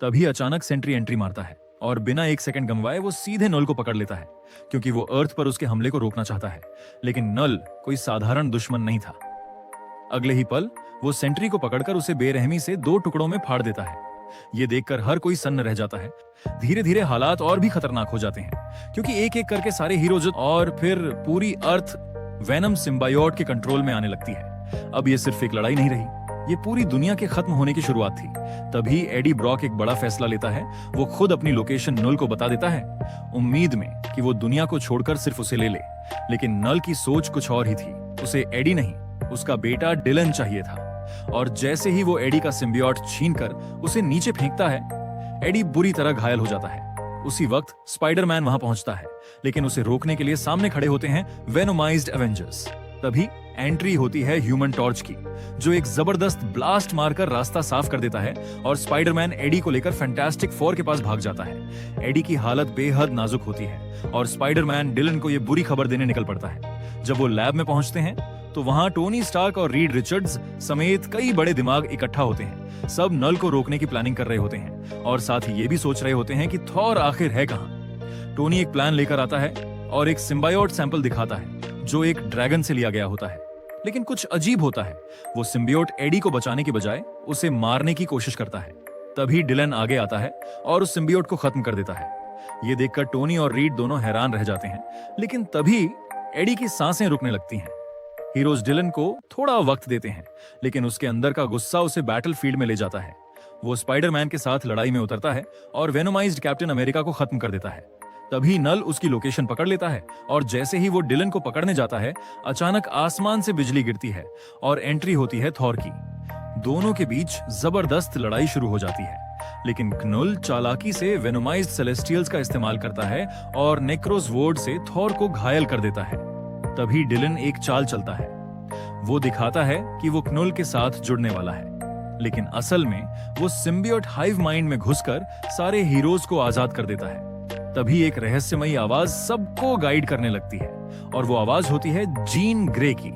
तभी अचानक Sentry entry मारता है और बिना एक सेकंड गंवाए वो सीधे नल को पकड़ लेता है, क्योंकि वो अर्थ पर उसके हमले को रोकना चाहता है। लेकिन नल कोई साधारण दुश्मन नहीं था। अगले ही पल वो सेंट्री को पकड़कर उसे बेरहमी से 2 टुकड़ों में फाड़ देता है। ये देखकर हर कोई सन्न रह जाता है। धीरे धीरे हालात और भी खतरनाक हो जाते हैं, क्योंकि एक एक करके सारे हीरोज और फिर पूरी अर्थ वेनम सिम्बायोट के कंट्रोल में आने लगती है। अब ये सिर्फ एक लड़ाई नहीं रही, ये पूरी दुनिया के खत्म होने की शुरुआत थी। तभी एडी ब्रॉक एक बड़ा फैसला लेता है। वो खुद अपनी लोकेशन नल को बता देता है, उम्मीद में कि वो दुनिया को छोड़कर सिर्फ उसे ले ले। लेकिन नल की सोच कुछ और ही थी। उसे एडी नहीं, उसका बेटा डिलन चाहिए था। और जैसे ही वो एडी का सिम्बियोट छीनकर उसे नीचे फेंकता है, एडी बुरी तरह घायल हो जाता है। उसी वक्त स्पाइडरमैन वहां पहुंचता है, लेकिन उसे रोकने के लिए सामने खड़े होते हैं वेनोमाइज्ड एवेंजर्स। तभी एंट्री होती है ह्यूमन टॉर्च की, जो एक जबरदस्त ब्लास्ट मारकर रास्ता साफ कर देता है और स्पाइडरमैन एडी को लेकर फैंटास्टिक फोर के पास भाग जाता है। एडी की हालत बेहद नाजुक होती है और स्पाइडरमैन डिलन को यह बुरी खबर देने निकल पड़ता है। जब वो लैब में पहुंचते हैं तो वहां टोनी स्टार्क और रीड रिचर्ड्स समेत कई बड़े दिमाग इकट्ठा होते हैं। सब नल को रोकने की प्लानिंग कर रहे होते हैं और साथ ही ये भी सोच रहे होते हैं कि थॉर आखिर है कहां। टोनी एक प्लान लेकर आता है और एक सिम्बायोट सैंपल दिखाता है, जो एक ड्रैगन से लिया गया होता है। लेकिन कुछ अजीब होता है, वो सिम्बियोट एडी को बचाने की बजाय उसे मारने की कोशिश करता है। तभी डिलन आगे आता है और उस सिम्बियोट को खत्म कर देता है। ये देखकर टोनी और रीड दोनों हैरान रह जाते हैं। लेकिन तभी एडी की सांसें रुकने लगती हैं। हीरोज डिलन को थोड़ा वक्त देते हैं, लेकिन उसके अंदर का गुस्सा उसे बैटलफील्ड में ले जाता है। वो स्पाइडरमैन के साथ लड़ाई में उतरता है और वेनोमाइज्ड कैप्टन अमेरिका को खत्म कर देता है। तभी नल उसकी लोकेशन पकड़ लेता है और जैसे ही वो डिलन को पकड़ने जाता है, अचानक आसमान से बिजली गिरती है और एंट्री होती है थॉर की। दोनों के बीच जबरदस्त लड़ाई शुरू हो जाती है, लेकिन क्नुल चालाकी से वेनोमाइज्ड सेलेस्टियल्स का इस्तेमाल करता है और नेक्रोस वोर्ड से थॉर को घायल कर देता है। तभी डिलन एक चाल चलता है। वो दिखाता है कि वो क्नुल के साथ जुड़ने वाला है, लेकिन असल में वो सिम्बियोट हाइव माइंड में घुसकर सारे हीरोज को आजाद कर देता है। तभी एक रहस्यमयी आवाज सबको गाइड करने लगती है और वो आवाज होती है जीन ग्रे की।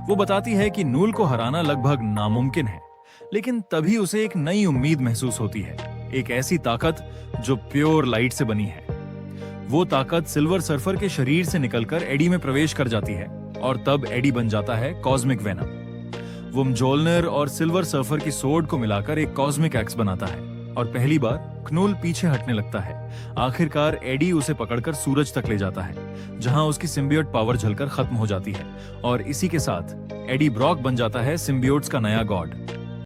वो बताती है कि नूल को हराना लगभग नामुमकिन है, लेकिन तभी उसे एक नई उम्मीद महसूस होती है, एक ऐसी ताकत जो प्योर लाइट से बनी है। वो ताकत सिल्वर सर्फर के शरीर से निकलकर एडी में प्रवेश कर जाती है और तब एडी बन जाता है कॉस्मिक वेनम। वो म्जोल्नर और सिल्वर सर्फर की सोड को मिलाकर एक कॉस्मिक एक्स बनाता है और पहली बार क्नुल पीछे हटने लगता है। आखिरकार एडी उसे पकड़कर सूरज तक ले जाता है, जहां उसकी सिम्बियोट पावर झलकर खत्म हो जाती है और इसी के साथ एडी ब्रॉक बन जाता है सिम्बियोट्स का नया गॉड।